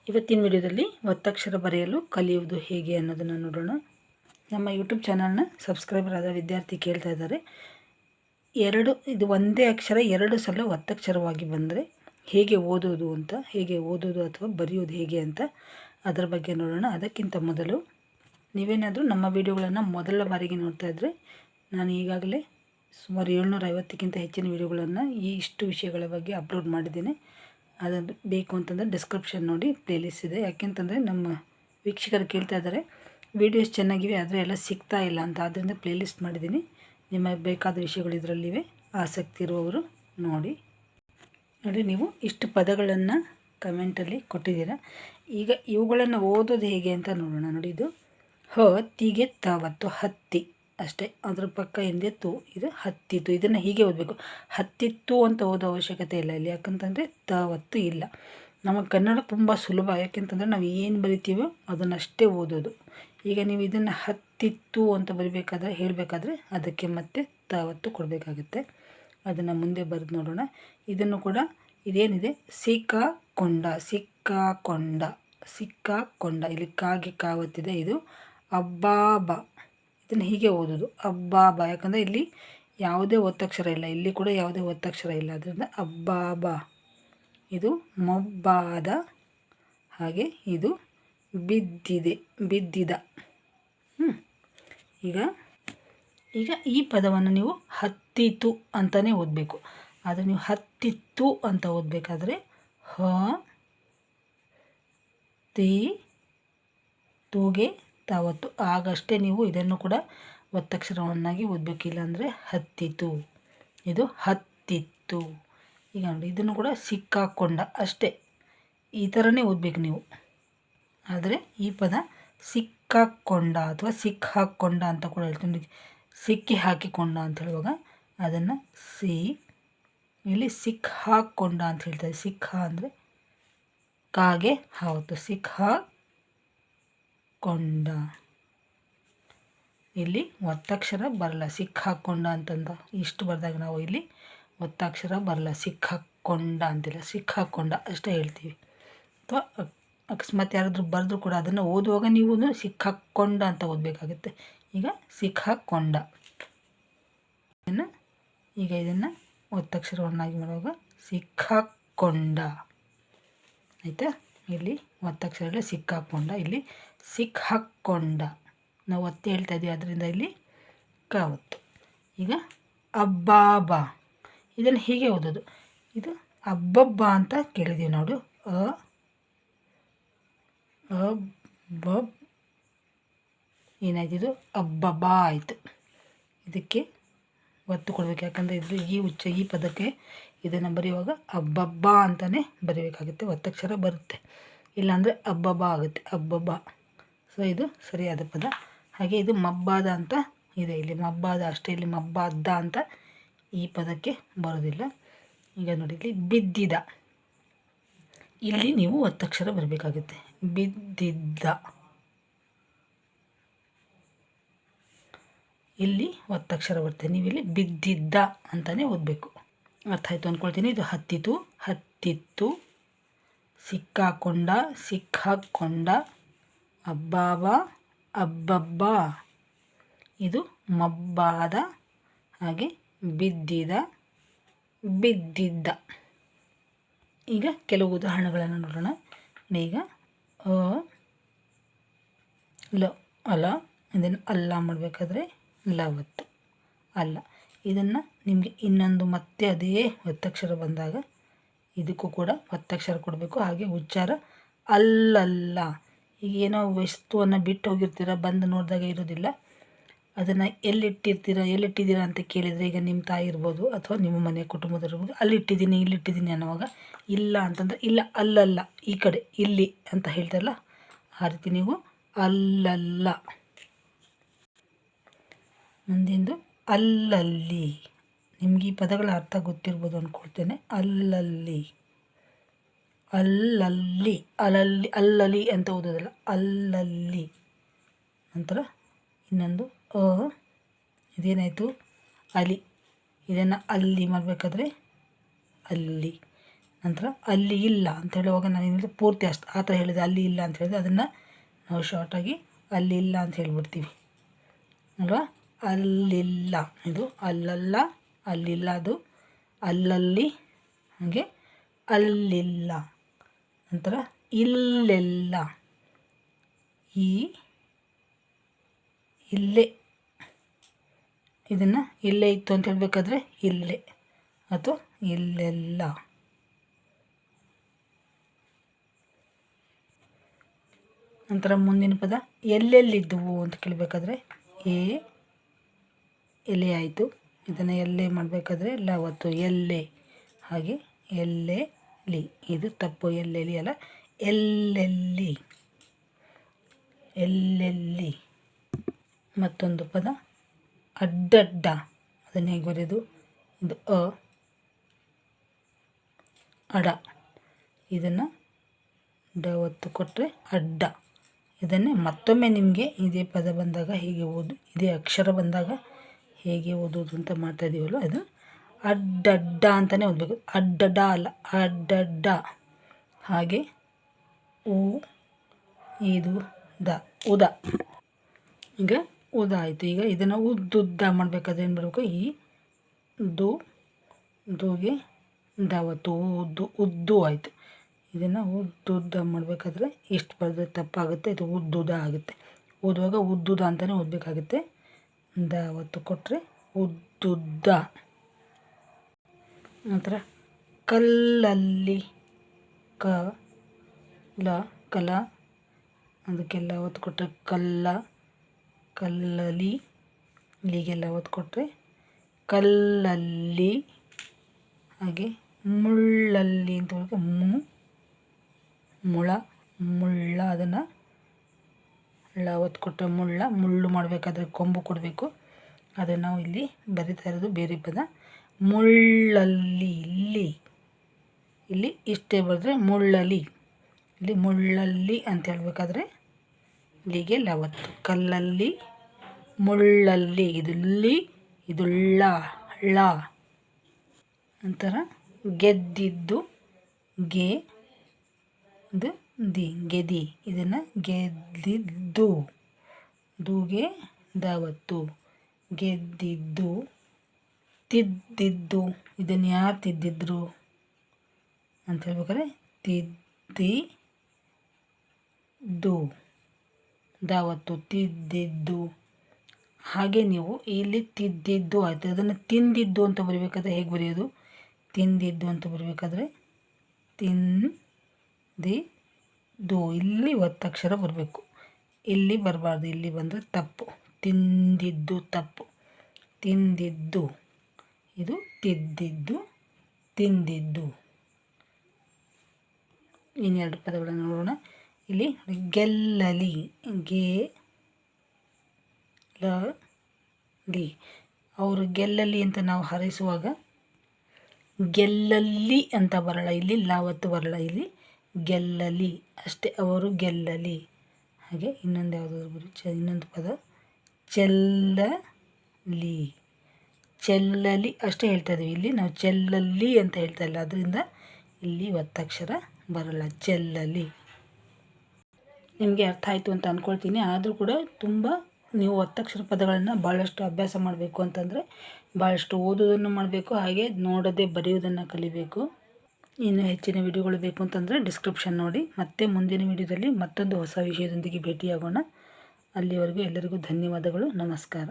ಇವತ್ತಿನ ವಿಡಿಯೋದಲ್ಲಿ ಒತ್ತಕ್ಷರ ಬರೆಯಲು ಕಲಿಯುವುದು ಹೇಗೆ ಅನ್ನೋದನ್ನು ನೋಡೋಣ. ನಮ್ಮ ಯೂಟ್ಯೂಬ್ ಚಾನಲ್ನ ಸಬ್ಸ್ಕ್ರೈಬರ್ ಆದ ವಿದ್ಯಾರ್ಥಿ ಕೇಳ್ತಾ ಇದ್ದಾರೆ, ಇದು ಒಂದೇ ಅಕ್ಷರ ಎರಡು ಸಲ ಒತ್ತಕ್ಷರವಾಗಿ ಬಂದರೆ ಹೇಗೆ ಓದೋದು ಅಂತ, ಹೇಗೆ ಓದೋದು ಅಥವಾ ಬರೆಯೋದು ಹೇಗೆ ಅಂತ ಅದರ ಬಗ್ಗೆ ನೋಡೋಣ. ಅದಕ್ಕಿಂತ ಮೊದಲು ನೀವೇನಾದರೂ ನಮ್ಮ ವಿಡಿಯೋಗಳನ್ನು ಮೊದಲ ಬಾರಿಗೆ ನೋಡ್ತಾ ಇದ್ದರೆ, ನಾನು ಈಗಾಗಲೇ ಸುಮಾರು 750ಕ್ಕಿಂತ ಹೆಚ್ಚಿನ ವಿಡಿಯೋಗಳನ್ನು ಇಷ್ಟು ವಿಷಯಗಳ ಬಗ್ಗೆ ಅಪ್ಲೋಡ್ ಮಾಡಿದ್ದೇನೆ. ಅದನ್ನು ಬೇಕು ಅಂತಂದರೆ ಡಿಸ್ಕ್ರಿಪ್ಷನ್ ನೋಡಿ, ಪ್ಲೇಲಿಸ್ಟ್ ಇದೆ. ಯಾಕೆಂತಂದರೆ ನಮ್ಮ ವೀಕ್ಷಕರು ಕೇಳ್ತಾ ಇದ್ದಾರೆ ವೀಡಿಯೋಸ್ ಚೆನ್ನಾಗಿವೆ ಆದರೆ ಎಲ್ಲ ಸಿಗ್ತಾ ಇಲ್ಲ ಅಂತ, ಆದ್ದರಿಂದ ಪ್ಲೇಲಿಸ್ಟ್ ಮಾಡಿದ್ದೀನಿ. ನಿಮಗೆ ಬೇಕಾದ ವಿಷಯಗಳು ಇದರಲ್ಲಿವೆ, ಆಸಕ್ತಿ ಇರುವವರು ನೋಡಿ. ನೀವು ಇಷ್ಟು ಪದಗಳನ್ನು ಕಮೆಂಟಲ್ಲಿ ಕೊಟ್ಟಿದ್ದೀರಾ. ಈಗ ಇವುಗಳನ್ನು ಓದೋದು ಹೇಗೆ ಅಂತ ನೋಡೋಣ. ನೋಡಿ, ಇದು ಹತ್ತಿಗೆ ತಾವತ್ತು, ಹತ್ತಿ ಅಷ್ಟೇ, ಅದರ ಪಕ್ಕ ಹಿಂದೆ ತು, ಇದು ಹತ್ತಿತ್ತು. ಇದನ್ನು ಹೀಗೆ ಓದಬೇಕು. ಹತ್ತಿತ್ತು ಅಂತ ಓದೋ ಅವಶ್ಯಕತೆ ಇಲ್ಲ ಇಲ್ಲಿ, ಯಾಕಂತಂದರೆ ತಾವತ್ತು ಇಲ್ಲ. ನಮ್ಮ ಕನ್ನಡ ತುಂಬ ಸುಲಭ, ಯಾಕೆಂತಂದರೆ ನಾವು ಏನು ಬರಿತೀವೋ ಅದನ್ನಷ್ಟೇ ಓದೋದು. ಈಗ ನೀವು ಇದನ್ನು ಹತ್ತಿತ್ತು ಅಂತ ಬರಿಬೇಕಾದ್ರೆ, ಹೇಳಬೇಕಾದ್ರೆ ಅದಕ್ಕೆ ಮತ್ತೆ ತಾವತ್ತು ಕೊಡಬೇಕಾಗುತ್ತೆ. ಅದನ್ನು ಮುಂದೆ ಬರೆದು ನೋಡೋಣ. ಇದನ್ನು ಕೂಡ ಇದೇನಿದೆ, ಸಿಕ್ಕಾಕೊಂಡ, ಸಿಕ್ಕಾಕೊಂಡ, ಸಿಕ್ಕಾಕೊಂಡ, ಇಲ್ಲಿ ಕಾಗೆ ಕಾವತ್ತಿದೆ. ಇದು ಅಬ್ಬಾಬ, ಇದನ್ನು ಹೀಗೆ ಓದೋದು ಅಬ್ಬಾಬ. ಯಾಕಂದರೆ ಇಲ್ಲಿ ಯಾವುದೇ ಒತ್ತಕ್ಷರ ಇಲ್ಲ, ಇಲ್ಲಿ ಕೂಡ ಯಾವುದೇ ಒತ್ತಕ್ಷರ ಇಲ್ಲ, ಅದರಿಂದ ಅಬ್ಬಾಬ. ಇದು ಮೊಬ್ಬಾದ, ಹಾಗೆ ಇದು ಬಿದ್ದಿದೆ, ಬಿದ್ದಿದ. ಈಗ ಈ ಪದವನ್ನು ನೀವು ಹತ್ತಿತು ಅಂತಲೇ ಓದಬೇಕು. ಆದರೆ ನೀವು ಹತ್ತಿತ್ತು ಅಂತ ಓದಬೇಕಾದ್ರೆ ಹ ತಿ ತೂಗೆ ತಾವತ್ತು, ಆಗಷ್ಟೇ ನೀವು ಇದನ್ನು ಕೂಡ ಒತ್ತಕ್ಷರವನ್ನಾಗಿ ಓದಬೇಕಿಲ್ಲ ಅಂದರೆ ಹತ್ತಿತು. ಇದು ಹತ್ತಿತ್ತು. ಈಗ ನೋಡಿ, ಇದನ್ನು ಕೂಡ ಸಿಕ್ಕಾಕೊಂಡ ಅಷ್ಟೇ, ಈ ಥರನೇ ಓದಬೇಕು ನೀವು. ಆದರೆ ಈ ಪದ ಸಿಕ್ಕಾಕೊಂಡ ಅಥವಾ ಸಿಕ್ಕಾಕೊಂಡ ಅಂತ ಕೂಡ ಹೇಳ್ತೀನಿ. ಸಿಕ್ಕಿ ಹಾಕಿಕೊಂಡ ಅಂತ ಹೇಳುವಾಗ ಅದನ್ನು ಇಲ್ಲಿ ಸಿಕ್ಕಾಕೊಂಡ ಅಂತ ಹೇಳ್ತಾರೆ. ಸಿಕ್ಕ ಅಂದರೆ ಕಾಗೆ ಹಾವತ್ತು, ಸಿಕ್ಕಾಕೊಂಡ. ಇಲ್ಲಿ ಒತ್ತಕ್ಷರ ಬರಲ್ಲ, ಸಿಕ್ಕಾಕೊಂಡ ಅಂತಂದ ಇಷ್ಟು ಬರೆದಾಗ ನಾವು ಇಲ್ಲಿ ಒತ್ತಕ್ಷರ ಬರಲ್ಲ, ಸಿಕ್ಕಾಕೊಂಡ ಅಂತಿಲ್ಲ, ಸಿಕ್ಕಾಕೊಂಡ ಅಷ್ಟೇ ಹೇಳ್ತೀವಿ. ಅಥವಾ ಅಕಸ್ಮಾತ್ ಯಾರಾದರೂ ಬರೆದ್ರು ಕೂಡ ಅದನ್ನು ಓದುವಾಗ ನೀವು ಸಿಕ್ಕಾಕೊಂಡ ಅಂತ ಓದಬೇಕಾಗುತ್ತೆ. ಈಗ ಸಿಕ್ಕಾಕೊಂಡ. ಈಗ ಇದನ್ನು ಒತ್ತಕ್ಷರವನ್ನಾಗಿ ಮಾಡುವಾಗ ಸಿಕ್ಕಾಕೊಂಡ ಆಯಿತಾ. ಇಲ್ಲಿ ಒತ್ತಕ್ಷರ ಸಿಕ್ಕಾಕೊಂಡ, ಇಲ್ಲಿ ಸಿಕ್ಕಾಕೊಂಡ ನಾವು ಒತ್ತಿ ಹೇಳ್ತಾ ಇದ್ದೀವಿ, ಅದರಿಂದ ಇಲ್ಲಿ ಕಾವತ್ತು. ಈಗ ಅಬ್ಬಾಬ, ಇದನ್ನು ಹೀಗೆ ಓದೋದು. ಇದು ಅಬ್ಬಬ್ಬ ಅಂತ ಕೇಳಿದ್ದೀವಿ ನೋಡು, ಏನಾಯ್ತು, ಇದು ಅಬ್ಬಬ್ಬ ಆಯಿತು. ಇದಕ್ಕೆ ಒತ್ತು ಕೊಡಬೇಕು, ಯಾಕಂದರೆ ಇದು ಈ ಪದಕ್ಕೆ ಇದನ್ನು ಬರೆಯುವಾಗ ಅಬ್ಬಬ್ಬ ಅಂತಲೇ ಬರೀಬೇಕಾಗುತ್ತೆ, ಒತ್ತಕ್ಷರ ಬರುತ್ತೆ. ಇಲ್ಲಾಂದರೆ ಅಬ್ಬಬ್ಬ ಆಗುತ್ತೆ, ಅಬ್ಬಬ್ಬ. ಸೊ ಇದು ಸರಿಯಾದ ಪದ. ಹಾಗೆ ಇದು ಮಬ್ಬಾದ ಅಂತ ಇದೆ, ಇಲ್ಲಿ ಮಬ್ಬಾದ ಅಷ್ಟೇ, ಇಲ್ಲಿ ಮಬ್ಬಾದ ಅಂತ ಈ ಪದಕ್ಕೆ ಬರೋದಿಲ್ಲ. ಈಗ ನೋಡಿ, ಇಲ್ಲಿ ಬಿದ್ದಿದ, ಇಲ್ಲಿ ನೀವು ಒತ್ತಕ್ಷರ ಬರಬೇಕಾಗುತ್ತೆ. ಬಿದ್ದಿದ್ದ, ಇಲ್ಲಿ ಒತ್ತಕ್ಷರ ಬರುತ್ತೆ, ನೀವು ಇಲ್ಲಿ ಬಿದ್ದಿದ್ದ ಅಂತಲೇ ಓದಬೇಕು. ಅರ್ಥ ಆಯಿತು ಅಂದ್ಕೊಳ್ತೀನಿ. ಇದು ಹತ್ತಿತು, ಹತ್ತಿತ್ತು, ಸಿಕ್ಕಾಕೊಂಡ, ಸಿಕ್ಕಾಕೊಂಡ, ಅಬ್ಬಾಬ, ಅಬ್ಬಬ್ಬ, ಇದು ಮಬ್ಬಾದ, ಹಾಗೆ ಬಿದ್ದಿದ, ಬಿದ್ದಿದ್ದ. ಈಗ ಕೆಲವು ಉದಾಹರಣೆಗಳನ್ನು ನೋಡೋಣ. ಈಗ ಲ, ಅಲ, ಇದನ್ನು ಅಲ್ಲ ಮಾಡಬೇಕಾದ್ರೆ ಲವತ್ತು, ಅಲ್ಲ. ಇದನ್ನು ನಿಮಗೆ ಇನ್ನೊಂದು ಮತ್ತೆ ಅದೇ ಒತ್ತಕ್ಷರ ಬಂದಾಗ ಇದಕ್ಕೂ ಕೂಡ ಒತ್ತಕ್ಷರ ಕೊಡಬೇಕು. ಹಾಗೆ ಉಚ್ಚಾರ ಅಲ್ಲಲ್ಲ. ಈಗ ಏನೋ ವಸ್ತುವನ್ನು ಬಿಟ್ಟು ಹೋಗಿರ್ತೀರ, ಬಂದು ನೋಡಿದಾಗ ಇರೋದಿಲ್ಲ, ಅದನ್ನು ಎಲ್ಲಿಟ್ಟಿದ್ದೀರಾ ಅಂತ ಕೇಳಿದರೆ, ಈಗ ನಿಮ್ಮ ತಾಯಿ ಇರ್ಬೋದು ಅಥವಾ ನಿಮ್ಮ ಮನೆ ಕುಟುಂಬದಲ್ಲಿರ್ಬೋದು, ಅಲ್ಲಿಟ್ಟಿದ್ದೀನಿ ಇಲ್ಲಿಟ್ಟಿದ್ದೀನಿ ಅನ್ನೋವಾಗ ಇಲ್ಲ ಅಂತಂದರೆ ಇಲ್ಲ, ಅಲ್ಲಲ್ಲ, ಈ ಕಡೆ ಇಲ್ಲಿ ಅಂತ ಹೇಳ್ತಾರಲ್ಲ, ಆ ರೀತಿ ನೀವು ಅಲ್ಲಲ್ಲ. ಮುಂದಿಂದು ಅಲ್ಲಲ್ಲಿ. ನಿಮ್ಗೆ ಈ ಪದಗಳ ಅರ್ಥ ಗೊತ್ತಿರ್ಬೋದು ಅಂದ್ಕೊಳ್ತೇನೆ. ಅಲ್ಲಲ್ಲಿ, ಅಲ್ಲಲ್ಲಿ, ಅಲ್ಲಲ್ಲಿ, ಅಲ್ಲಲ್ಲಿ ಅಂತ ಓದೋದಲ್ಲ, ಅಲ್ಲಲ್ಲಿ. ನಂತರ ಇನ್ನೊಂದು ಇದೇನಾಯಿತು, ಅಲಿ. ಇದನ್ನು ಅಲ್ಲಿ ಮಾಡಬೇಕಾದ್ರೆ ಅಲ್ಲಿ. ನಂತರ ಅಲ್ಲಿ ಇಲ್ಲ ಅಂತ ಹೇಳುವಾಗ ನಾನು ಏನಿದೆ ಪೂರ್ತಿ ಅಷ್ಟು ಆ ಥರ ಹೇಳಿದೆ, ಅಲ್ಲಿ ಇಲ್ಲ ಅಂತ ಹೇಳಿದೆ, ಅದನ್ನು ನಾವು ಶಾರ್ಟಾಗಿ ಅಲ್ಲಿ ಇಲ್ಲ ಅಂತ ಹೇಳ್ಬಿಡ್ತೀವಿ ಅಲ್ವಾ. ಅಲ್ಲಿಲ್ಲ, ಇದು ಅಲ್ಲಲ್ಲ, ಅಲ್ಲಿಲ್ಲ, ಅದು ಅಲ್ಲಲ್ಲಿ, ಹಾಗೆ ಅಲ್ಲಿಲ್ಲ. ನಂತರ ಇಲ್ಲೆಲ್ಲ, ಈ ಇಲ್ಲೇ, ಇದನ್ನು ಇಲ್ಲೇ ಇತ್ತು ಅಂತ ಹೇಳಬೇಕಾದ್ರೆ ಇಲ್ಲೇ ಅಥವಾ ಇಲ್ಲೆಲ್ಲ. ನಂತರ ಮುಂದಿನ ಪದ ಎಲ್ಲೆಲ್ಲಿದ್ದವು ಅಂತ ಕೇಳಬೇಕಾದ್ರೆ ಎಲೆ ಆಯಿತು. ಇದನ್ನು ಎಲ್ಲೇ ಮಾಡಬೇಕಾದ್ರೆ ಲಾವತ್ತು ಎಲ್ಲೆ, ಹಾಗೆ ಎಲ್ಲೆಲಿ, ಇದು ತಪ್ಪು, ಎಲ್ಲೆಲಿ ಅಲ್ಲ, ಎಲ್ಲೆಲ್ಲಿ, ಎಲ್ಲೆಲ್ಲಿ. ಮತ್ತೊಂದು ಪದ ಅಡ್ಡಡ್ಡ, ಅದನ್ನು ಹೇಗೆ ಬರೆಯೋದು, ಇದು ಅಡ, ಇದನ್ನು ಡ ಒತ್ತು ಕೊಟ್ಟರೆ ಅಡ್ಡ. ಇದನ್ನೇ ಮತ್ತೊಮ್ಮೆ ನಿಮಗೆ ಇದೇ ಪದ ಬಂದಾಗ ಹೇಗೆ ಇದೇ ಅಕ್ಷರ ಬಂದಾಗ ಹೇಗೆ ಓದೋದು ಅಂತ ಮಾಡ್ತಾ ಇದ್ದೀವಲ್ಲ, ಅದು ಅಡ್ಡಡ್ಡ ಅಂತಲೇ ಓದಬೇಕು, ಅಡ್ಡಡ್ಡ ಅಲ್ಲ, ಅಡ್ಡಡ್ಡ. ಹಾಗೆ ಇದು ದ, ಉದ. ಈಗ ಉದ ಆಯಿತು. ಈಗ ಇದನ್ನು ಉದ್ದುದ್ದ ಮಾಡಬೇಕಾದ್ರೆ ಏನು ಬರಬೇಕು, ಈ ದುಗೆ ದಾವತ್ತು, ಉದ್ದು ಆಯಿತು. ಇದನ್ನು ಉದ್ದುದ್ದ ಮಾಡಬೇಕಾದ್ರೆ ಎಷ್ಟು ಬರೆದ್ರೆ ತಪ್ಪಾಗುತ್ತೆ, ಇದು ಉದ್ದುದ ಆಗುತ್ತೆ. ಓದುವಾಗ ಉದ್ದುದ ಅಂತಲೇ ಓದಬೇಕಾಗುತ್ತೆ. ದಾವತ್ತು ಕೊಟ್ಟರೆ ಉದ್ದುದ್ದ. ನಂತರ ಕಲ್ಲಲ್ಲಿ, ಕಲ, ಅದಕ್ಕೆಲ್ಲ ಒತ್ತು ಕೊಟ್ಟರೆ ಕಲ್ಲ, ಕಲ್ಲಲಿ, ಇಲ್ಲಿಗೆಲ್ಲ ಒತ್ತು ಕೊಟ್ಟರೆ ಕಲ್ಲಲ್ಲಿ. ಹಾಗೆ ಮುಳ್ಳಲ್ಲಿ ಅಂತ ಹೇಳಿದ್ರೆ ಮುಳ, ಮುಳ್ಳ, ಅದನ್ನು ಒತ್ತು ಕೊಟ್ಟರೆ ಮುಳ್ಳು ಮಾಡಬೇಕಾದ್ರೆ ಕೊಂಬು ಕೊಡಬೇಕು. ಆದರೆ ನಾವು ಇಲ್ಲಿ ಬರಿತಾ ಇರೋದು ಬೇರೆ ಪದ, ಮುಳ್ಳಲ್ಲಿ. ಇಲ್ಲಿ ಇಷ್ಟೇ ಬರೆದ್ರೆ ಮುಳ್ಳಲಿ, ಇಲ್ಲಿ ಮುಳ್ಳಲ್ಲಿ ಅಂತ ಹೇಳಬೇಕಾದ್ರೆ ಇಲ್ಲಿಗೆ ಲವತ್ತು, ಕಲ್ಲಲ್ಲಿ, ಮುಳ್ಳಲ್ಲಿ, ಇದಲ್ಲಿ, ಇದು ಳ. ನಂತರ ಗೆದ್ದಿದ್ದು, ಇದು ಗೆದಿ, ಇದನ್ನು ಗೆದ್ದಿದ್ದು, ದೂಗೆ ದಾವತ್ತು, ಗೆದ್ದಿದ್ದು. ತಿದ್ದಿದ್ದು, ಇದನ್ನು ಯಾರು ತಿದ್ದಿದ್ರು ಅಂತ ಹೇಳ್ಬೇಕಾದ್ರೆ ತಿದ್ದಿದ್ದು, ದಾವತ್ತು, ತಿದ್ದಿದ್ದು. ಹಾಗೆ ನೀವು ಇಲ್ಲಿ ತಿದ್ದಿದ್ದು ಆಯಿತು. ಅದನ್ನು ತಿಂದಿದ್ದು ಅಂತ ಬರೀಬೇಕಾದ್ರೆ ಹೇಗೆ ಬರೆಯೋದು, ತಿಂದಿದ್ದು ಅಂತ ಬರಬೇಕಾದ್ರೆ ತಿಂದಿದ್ದು, ಇಲ್ಲಿ ಒತ್ತಕ್ಷರ ಬರಬೇಕು, ಇಲ್ಲಿ ಬರಬಾರ್ದು, ಇಲ್ಲಿ ಬಂದರೆ ತಪ್ಪು. ತಿಂದಿದ್ದು ತಪ್ಪು, ತಿಂದಿದ್ದು, ಇದು ತಿದ್ದಿದ್ದು, ತಿಂದಿದ್ದು. ಇನ್ನೆರಡು ಪದಗಳನ್ನು ನೋಡೋಣ. ಇಲ್ಲಿ ಗೆಲ್ಲಲಿ, ಲಿ, ಅವರು ಗೆಲ್ಲಲಿ ಅಂತ ನಾವು ಹಾರೈಸುವಾಗ ಗೆಲ್ಲಲ್ಲಿ ಅಂತ ಬರಲ್ಲ, ಇಲ್ಲಿ ಲಾವತ್ತು ಬರಲ್ಲ, ಇಲ್ಲಿ ಗೆಲ್ಲಲಿ ಅಷ್ಟೇ, ಅವರು ಗೆಲ್ಲಲಿ. ಹಾಗೆ ಇನ್ನೊಂದು ಯಾವುದಾದ್ರು ಇನ್ನೊಂದು ಪದ ಚೆಲ್ಲಲಿ, ಚೆಲ್ಲಲಿ ಅಷ್ಟೇ ಹೇಳ್ತಾ ಇದ್ದೀವಿ, ಇಲ್ಲಿ ನಾವು ಚೆಲ್ಲಲ್ಲಿ ಅಂತ ಹೇಳ್ತಾ ಇಲ್ಲ, ಅದರಿಂದ ಇಲ್ಲಿ ಒತ್ತಕ್ಷರ ಬರಲ್ಲ, ಚೆಲ್ಲಲಿ. ನಿಮಗೆ ಅರ್ಥ ಆಯಿತು ಅಂತ ಅಂದ್ಕೊಳ್ತೀನಿ. ಆದರೂ ಕೂಡ ತುಂಬ ನೀವು ಒತ್ತಕ್ಷರ ಪದಗಳನ್ನು ಭಾಳಷ್ಟು ಅಭ್ಯಾಸ ಮಾಡಬೇಕು ಅಂತಂದರೆ ಭಾಳಷ್ಟು ಓದೋದನ್ನು ಮಾಡಬೇಕು, ಹಾಗೆ ನೋಡೋದೇ ಬರೆಯೋದನ್ನು ಕಲಿಬೇಕು. ಇನ್ನು ಹೆಚ್ಚಿನ ವಿಡಿಯೋಗಳು ಬೇಕು ಅಂತಂದರೆ ಡಿಸ್ಕ್ರಿಪ್ಷನ್ ನೋಡಿ. ಮತ್ತೆ ಮುಂದಿನ ವಿಡಿಯೋದಲ್ಲಿ ಮತ್ತೊಂದು ಹೊಸ ವಿಷಯದೊಂದಿಗೆ ಭೇಟಿಯಾಗೋಣ. ಅಲ್ಲಿವರೆಗೂ ಎಲ್ಲರಿಗೂ ಧನ್ಯವಾದಗಳು, ನಮಸ್ಕಾರ.